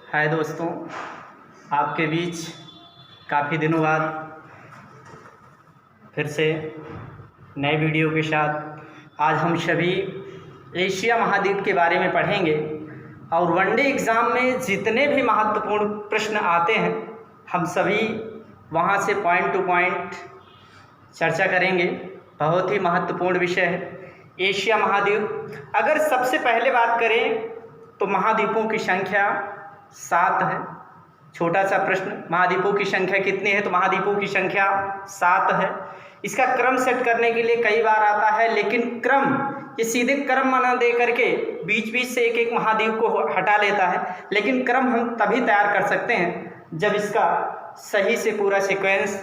हाय दोस्तों, आपके बीच काफ़ी दिनों बाद फिर से नए वीडियो के साथ आज हम सभी एशिया महाद्वीप के बारे में पढ़ेंगे और वनडे एग्ज़ाम में जितने भी महत्वपूर्ण प्रश्न आते हैं हम सभी वहां से पॉइंट टू पॉइंट चर्चा करेंगे। बहुत ही महत्वपूर्ण विषय है एशिया महाद्वीप। अगर सबसे पहले बात करें तो महाद्वीपों की संख्या 7 है। छोटा सा प्रश्न, महाद्वीपों की संख्या कितनी है? तो महाद्वीपों की संख्या 7 है। इसका क्रम सेट करने के लिए कई बार आता है, लेकिन क्रम ये सीधे क्रम ना दे करके बीच बीच से एक एक महाद्वीप को हटा लेता है, लेकिन क्रम हम तभी तैयार कर सकते हैं जब इसका सही से पूरा सीक्वेंस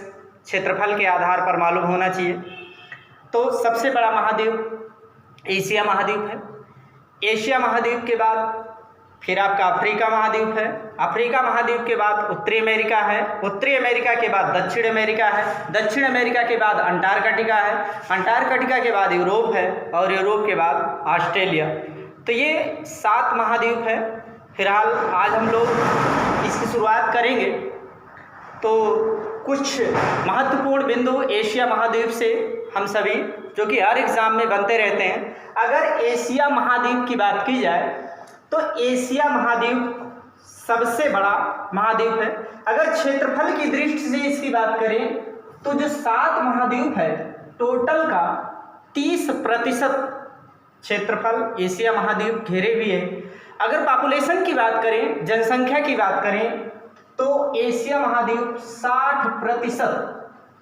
क्षेत्रफल के आधार पर मालूम होना चाहिए। तो सबसे बड़ा महाद्वीप एशिया महाद्वीप है। एशिया महाद्वीप के बाद फिर आपका अफ्रीका महाद्वीप है। अफ्रीका महाद्वीप के बाद उत्तरी अमेरिका है। उत्तरी अमेरिका के बाद दक्षिण अमेरिका है। दक्षिण अमेरिका के बाद अंटार्कटिका है। अंटार्कटिका के बाद यूरोप है और यूरोप के बाद ऑस्ट्रेलिया। तो ये 7 महाद्वीप है। फिलहाल आज हम लोग इसकी शुरुआत करेंगे। तो कुछ महत्वपूर्ण बिंदु एशिया महाद्वीप से हम सभी, जो कि हर एग्ज़ाम में बनते रहते हैं। अगर एशिया महाद्वीप की बात की जाए तो एशिया महाद्वीप सबसे बड़ा महाद्वीप है। अगर क्षेत्रफल की दृष्टि से इसकी बात करें तो जो 7 महाद्वीप है, टोटल का 30% क्षेत्रफल एशिया महाद्वीप घेरे हुए है। अगर पॉपुलेशन की बात करें, जनसंख्या की बात करें, तो एशिया महाद्वीप 60%,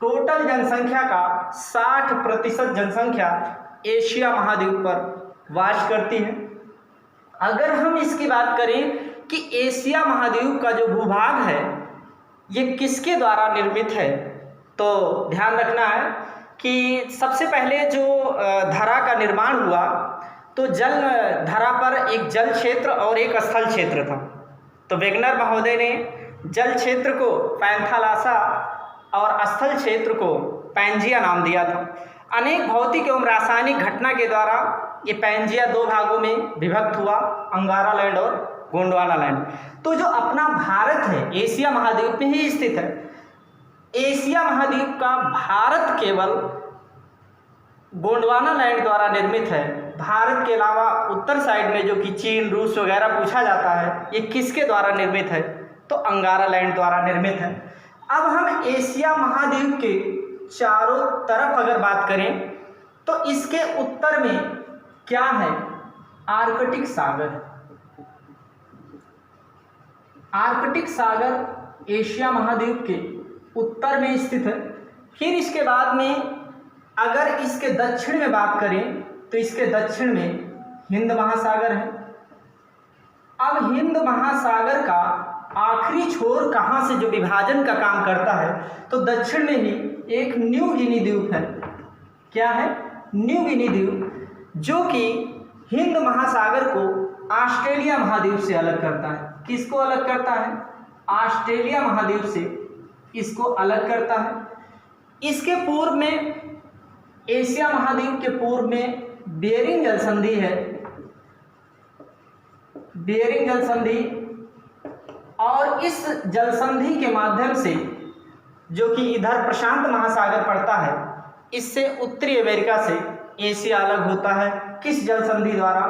टोटल जनसंख्या का 60% जनसंख्या एशिया महाद्वीप पर वास करती है। अगर हम इसकी बात करें कि एशिया महाद्वीप का जो भूभाग है ये किसके द्वारा निर्मित है, तो ध्यान रखना है कि सबसे पहले जो धरा का निर्माण हुआ तो जल धरा पर एक जल क्षेत्र और एक स्थल क्षेत्र था। तो वेगनर महोदय ने जल क्षेत्र को पैंथालासा और स्थल क्षेत्र को पैंजिया नाम दिया था। अनेक भौतिक एवं रासायनिक घटना के द्वारा ये पैंजिया 2 भागों में विभक्त हुआ, अंगारा लैंड और गोंडवाना लैंड। तो जो अपना भारत है एशिया महाद्वीप में ही स्थित है। एशिया महाद्वीप का भारत केवल गोंडवाना लैंड द्वारा निर्मित है। भारत के अलावा उत्तर साइड में जो कि चीन, रूस वगैरह पूछा जाता है, ये किसके द्वारा निर्मित है? तो अंगारा लैंड द्वारा निर्मित है। अब हम एशिया महाद्वीप के चारों तरफ अगर बात करें तो इसके उत्तर में क्या है? आर्कटिक सागर। आर्कटिक सागर एशिया महाद्वीप के उत्तर में स्थित है। फिर इसके बाद में अगर इसके दक्षिण में बात करें तो इसके दक्षिण में हिंद महासागर है। अब हिंद महासागर का आखिरी छोर कहाँ से जो विभाजन का काम करता है, तो दक्षिण में ही एक न्यू गिनी द्वीप है। क्या है? न्यू गिनी द्वीप, जो कि हिंद महासागर को ऑस्ट्रेलिया महाद्वीप से अलग करता है। किसको अलग करता है? ऑस्ट्रेलिया महाद्वीप से इसको अलग करता है। इसके पूर्व में, एशिया महाद्वीप के पूर्व में बेरिंग जल संधि है। बेरिंग जल संधि, और इस जल संधि के माध्यम से जो कि इधर प्रशांत महासागर पड़ता है, इससे उत्तरी अमेरिका से एशिया अलग होता है। किस जल संधि द्वारा?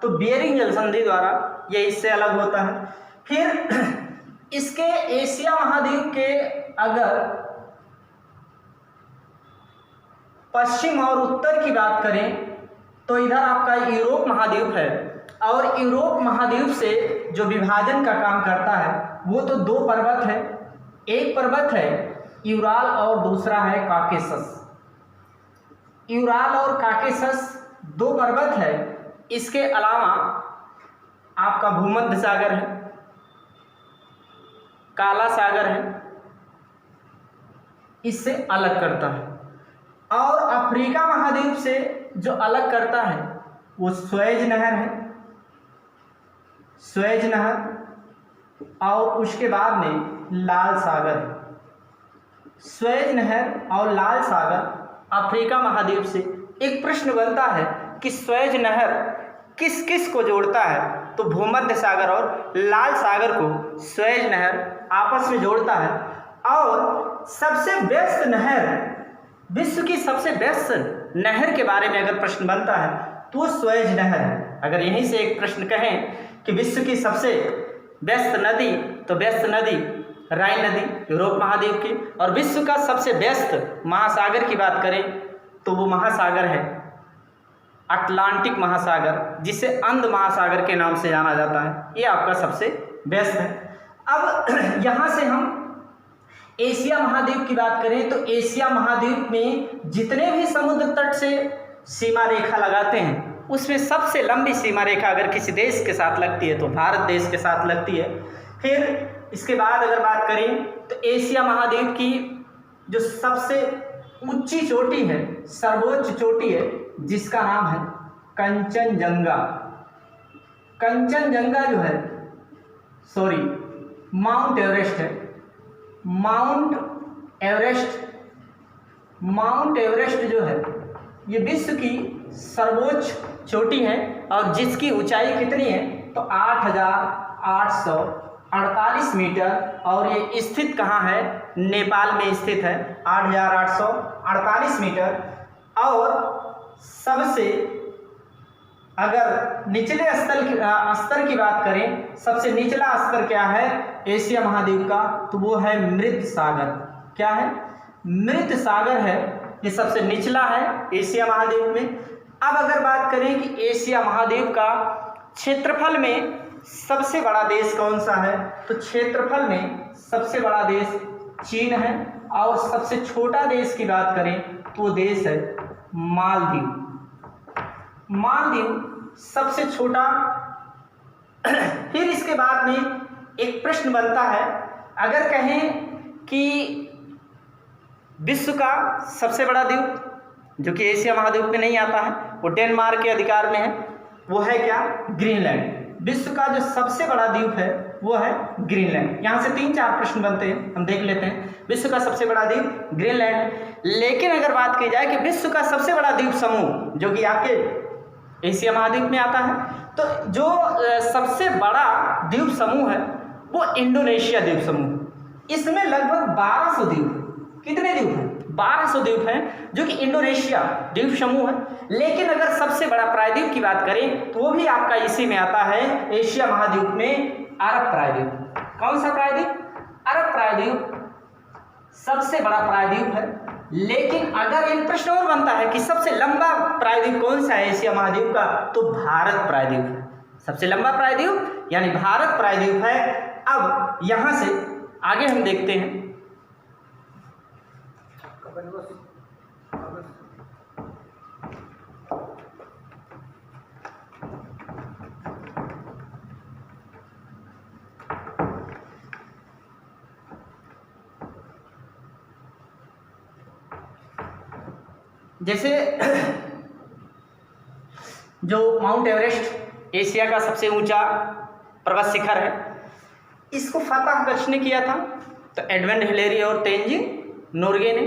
तो बेरिंग जल संधि द्वारा ये इससे अलग होता है। फिर इसके एशिया महाद्वीप के अगर पश्चिम और उत्तर की बात करें तो इधर आपका यूरोप महाद्वीप है, और यूरोप महाद्वीप से जो विभाजन का काम करता है वो तो 2 पर्वत है। एक पर्वत है यूराल और दूसरा है काकेशस। यूराल और काकेशस 2 पर्वत है। इसके अलावा आपका भूमध्य सागर है, काला सागर है, इससे अलग करता है। और अफ्रीका महाद्वीप से जो अलग करता है वो स्वेज नहर है। स्वेज नहर, और उसके बाद में लाल सागर है। स्वेज नहर और लाल सागर अफ्रीका महाद्वीप से। एक प्रश्न बनता है कि स्वेज नहर किस किस को जोड़ता है? तो भूमध्य सागर और लाल सागर को स्वेज नहर आपस में जोड़ता है। और सबसे व्यस्त नहर, विश्व की सबसे व्यस्त नहर के बारे में अगर प्रश्न बनता है तो वो स्वेज नहर है। अगर यहीं से एक प्रश्न कहें कि विश्व की सबसे व्यस्त नदी, तो व्यस्त नदी राइन नदी यूरोप महाद्वीप की, और विश्व का सबसे व्यस्त महासागर की बात करें तो वो महासागर है अटलांटिक महासागर, जिसे अंध महासागर के नाम से जाना जाता है। ये आपका सबसे व्यस्त है। अब यहाँ से हम एशिया महाद्वीप की बात करें तो एशिया महाद्वीप में जितने भी समुद्र तट से सीमा रेखा लगाते हैं उसमें सबसे लंबी सीमा रेखा अगर किसी देश के साथ लगती है तो भारत देश के साथ लगती है। फिर इसके बाद अगर बात करें तो एशिया महाद्वीप की जो सबसे ऊंची चोटी है, सर्वोच्च चोटी है, जिसका नाम है कंचनजंगा। कंचनजंगा जो है, सॉरी, माउंट एवरेस्ट है। माउंट एवरेस्ट जो है ये विश्व की सर्वोच्च चोटी है और जिसकी ऊंचाई कितनी है तो 8,848 मीटर, और ये स्थित कहाँ है, नेपाल में स्थित है 8,848 मीटर। और सबसे अगर निचले स्तर की बात करें, सबसे निचला स्तर क्या है एशिया महाद्वीप का, तो वो है मृत सागर। क्या है, मृत सागर है, ये सबसे निचला है एशिया महाद्वीप में। अब अगर बात करें कि एशिया महाद्वीप का क्षेत्रफल में सबसे बड़ा देश कौन सा है, तो क्षेत्रफल में सबसे बड़ा देश चीन है, और सबसे छोटा देश की बात करें तो वो देश है मालदीव। मालदीव सबसे छोटा। फिर इसके बाद में एक प्रश्न बनता है, अगर कहें कि विश्व का सबसे बड़ा द्वीप जो कि एशिया महाद्वीप में नहीं आता है, वो डेनमार्क के अधिकार में है, वो है क्या, ग्रीनलैंड। विश्व का जो सबसे बड़ा द्वीप है वो है ग्रीनलैंड। यहाँ से 3-4 प्रश्न बनते हैं, हम देख लेते हैं। विश्व का सबसे बड़ा द्वीप ग्रीनलैंड है। लेकिन अगर बात की जाए कि विश्व का सबसे बड़ा द्वीप समूह जो कि आपके एशिया महाद्वीप में आता है, तो जो सबसे बड़ा द्वीप समूह है वो इंडोनेशिया द्वीप समूह। इसमें लगभग 1200 द्वीप, कितने द्वीप हैं, 1200 द्वीप हैं, जो कि इंडोनेशिया द्वीप समूह है। लेकिन अगर सबसे बड़ा प्रायद्वीप की बात करें तो वो भी आपका इसी में आता है, एशिया महाद्वीप में अरब प्रायद्वीप। कौन सा प्रायद्वीप, अरब प्रायद्वीप सबसे बड़ा प्रायद्वीप है। लेकिन अगर एक प्रश्न और बनता है कि सबसे लंबा प्रायद्वीप कौन सा है एशिया महाद्वीप का, तो भारत प्रायद्वीप है। सबसे लंबा प्रायद्वीप यानी भारत प्रायद्वीप है। अब यहां से आगे हम देखते हैं, जैसे जो माउंट एवरेस्ट एशिया का सबसे ऊंचा पर्वत शिखर है, इसको फतह किसने किया था, तो एडमंड हिलेरी और तेंजिंग नोर्गे ने।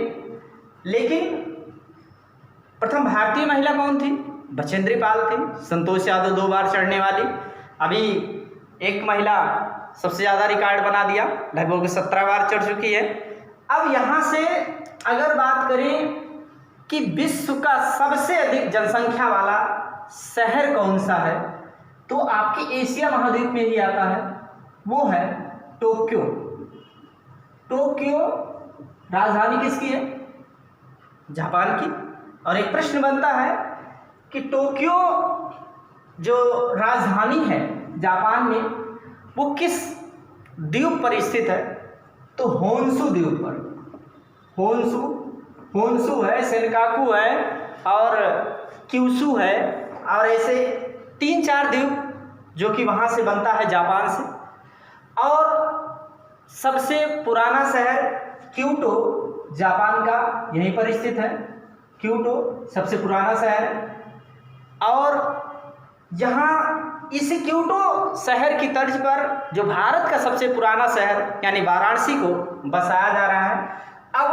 लेकिन प्रथम भारतीय महिला कौन थी, बचेंद्री पाल थी। संतोष यादव 2 बार चढ़ने वाली। अभी एक महिला सबसे ज़्यादा रिकॉर्ड बना दिया, लगभग 17 बार चढ़ चुकी है। अब यहाँ से अगर बात करें कि विश्व का सबसे अधिक जनसंख्या वाला शहर कौन सा है, तो आपके एशिया महाद्वीप में ही आता है, वो है टोक्यो। टोक्यो राजधानी किसकी है, जापान की। और एक प्रश्न बनता है कि टोक्यो जो राजधानी है जापान में, वो किस द्वीप पर स्थित है, तो होन्शु द्वीप पर। होन्शु है, सेनकाकू है और क्यूशु है, और ऐसे 3-4 द्वीप जो कि वहाँ से बनता है जापान से। और सबसे पुराना शहर क्योटो जापान का यहीं पर स्थित है। क्योटो सबसे पुराना शहर है। और यहाँ इस क्योटो शहर की तर्ज पर जो भारत का सबसे पुराना शहर यानी वाराणसी को बसाया जा रहा है। अब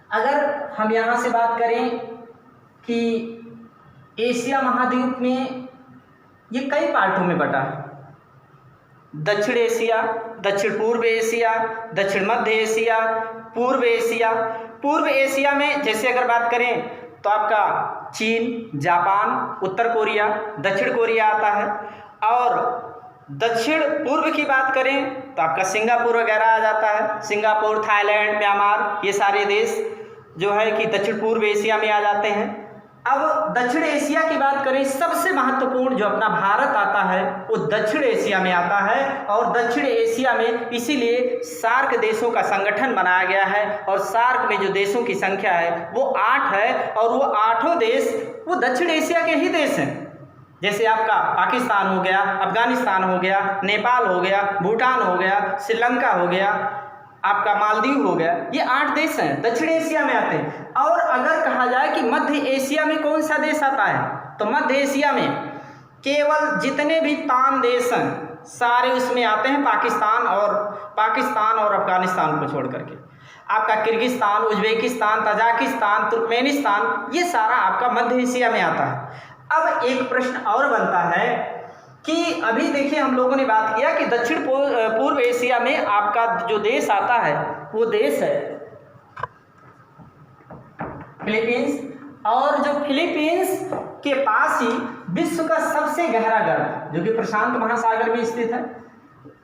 अगर हम यहाँ से बात करें कि एशिया महाद्वीप में ये कई पार्टों में बटा है। दक्षिण एशिया, दक्षिण पूर्व एशिया, दक्षिण मध्य एशिया, पूर्व एशिया। पूर्व एशिया में जैसे अगर बात करें तो आपका चीन, जापान, उत्तर कोरिया, दक्षिण कोरिया आता है। और दक्षिण पूर्व की बात करें तो आपका सिंगापुर वगैरह आ जाता है। सिंगापुर, थाईलैंड, म्यांमार, ये सारे देश जो है कि दक्षिण पूर्व एशिया में आ जाते हैं। अब दक्षिण एशिया की बात करें, सबसे महत्वपूर्ण जो अपना भारत आता है वो दक्षिण एशिया में आता है। और दक्षिण एशिया में इसीलिए सार्क देशों का संगठन बनाया गया है। और सार्क में जो देशों की संख्या है वो 8 है। और वो 8 देश वो दक्षिण एशिया के ही देश हैं। जैसे आपका पाकिस्तान हो गया, अफगानिस्तान हो गया, नेपाल हो गया, भूटान हो गया, श्रीलंका हो गया, आपका मालदीव हो गया, ये 8 देश हैं दक्षिण एशिया में आते हैं। और अगर कहा जाए कि मध्य एशिया में कौन सा देश आता है, तो मध्य एशिया में केवल जितने भी तान देश हैं सारे उसमें आते हैं, पाकिस्तान और अफगानिस्तान को छोड़ करके। आपका किर्गिस्तान, उज्बेकिस्तान, तजाकिस्तान, तुर्कमेनिस्तान, ये सारा आपका मध्य एशिया में आता है। अब एक प्रश्न और बनता है कि अभी देखिए हम लोगों ने बात किया कि दक्षिण पूर्व एशिया में आपका जो देश आता है वो देश है फिलीपींस। और जो फिलीपींस के पास ही विश्व का सबसे गहरा गर्त जो कि प्रशांत महासागर में स्थित है,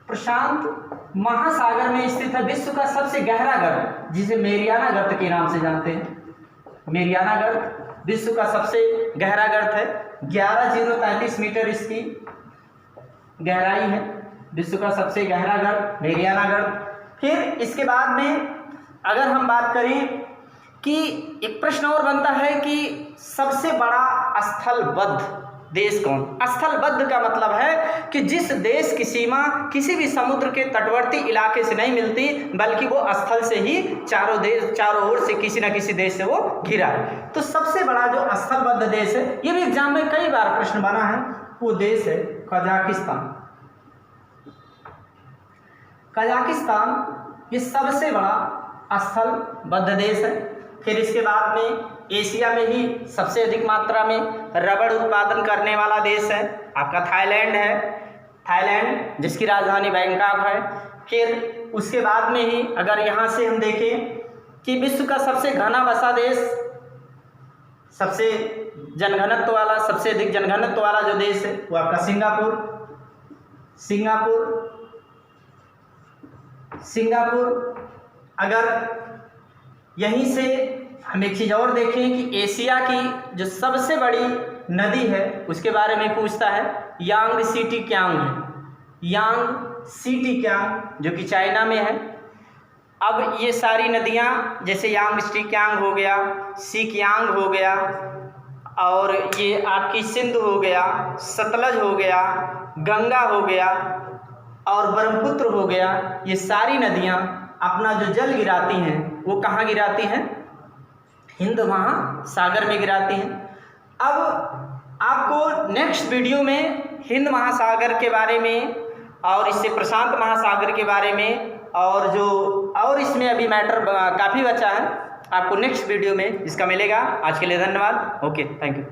प्रशांत महासागर में स्थित है विश्व का सबसे गहरा गर्त, जिसे मेरियाना गर्त के नाम से जानते हैं। मेरियाना गर्त विश्व का सबसे गहरा गर्त है। 11,033 मीटर इसकी गहराई है। विश्व का सबसे गहरा गर्त मेरियाना गर्त। फिर इसके बाद में अगर हम बात करें कि एक प्रश्न और बनता है कि सबसे बड़ा स्थलबद्ध देश कौन। स्थलबद्ध का मतलब है कि जिस देश की सीमा किसी भी समुद्र के तटवर्ती इलाके से नहीं मिलती, बल्कि वो स्थल से ही चारों ओर से किसी न किसी देश से वो घिरा है। तो सबसे बड़ा जो स्थलबद्ध देश है, ये भी एग्जाम में कई बार प्रश्न बना है, वो देश है कजाकिस्तान। कजाकिस्तान ये सबसे बड़ा स्थलबद्ध देश है। फिर इसके बाद में एशिया में ही सबसे अधिक मात्रा में रबड़ उत्पादन करने वाला देश है आपका थाईलैंड है। थाईलैंड जिसकी राजधानी बैंकॉक है। फिर उसके बाद में ही अगर यहाँ से हम देखें कि विश्व का सबसे घना बसा देश, सबसे जनघनत्व वाला, सबसे अधिक जनघनत्व वाला जो देश है वो आपका सिंगापुर। अगर यहीं से हम एक चीज़ और देखें कि एशिया की जो सबसे बड़ी नदी है उसके बारे में पूछता है, यांगसी कियांग है। यांगसी कियांग जो कि चाइना में है। अब ये सारी नदियाँ जैसे यांगसी कियांग हो गया, सिकियांग हो गया, और ये आपकी सिंधु हो गया, सतलज हो गया, गंगा हो गया और ब्रह्मपुत्र हो गया, ये सारी नदियाँ अपना जो जल गिराती हैं वो कहाँ गिराती हैं? हिंद महासागर में गिराती हैं। अब आपको नेक्स्ट वीडियो में हिंद महासागर के बारे में और इससे प्रशांत महासागर के बारे में और इसमें अभी मैटर काफ़ी बचा है, आपको नेक्स्ट वीडियो में इसका मिलेगा। आज के लिए धन्यवाद। Okay, thank you.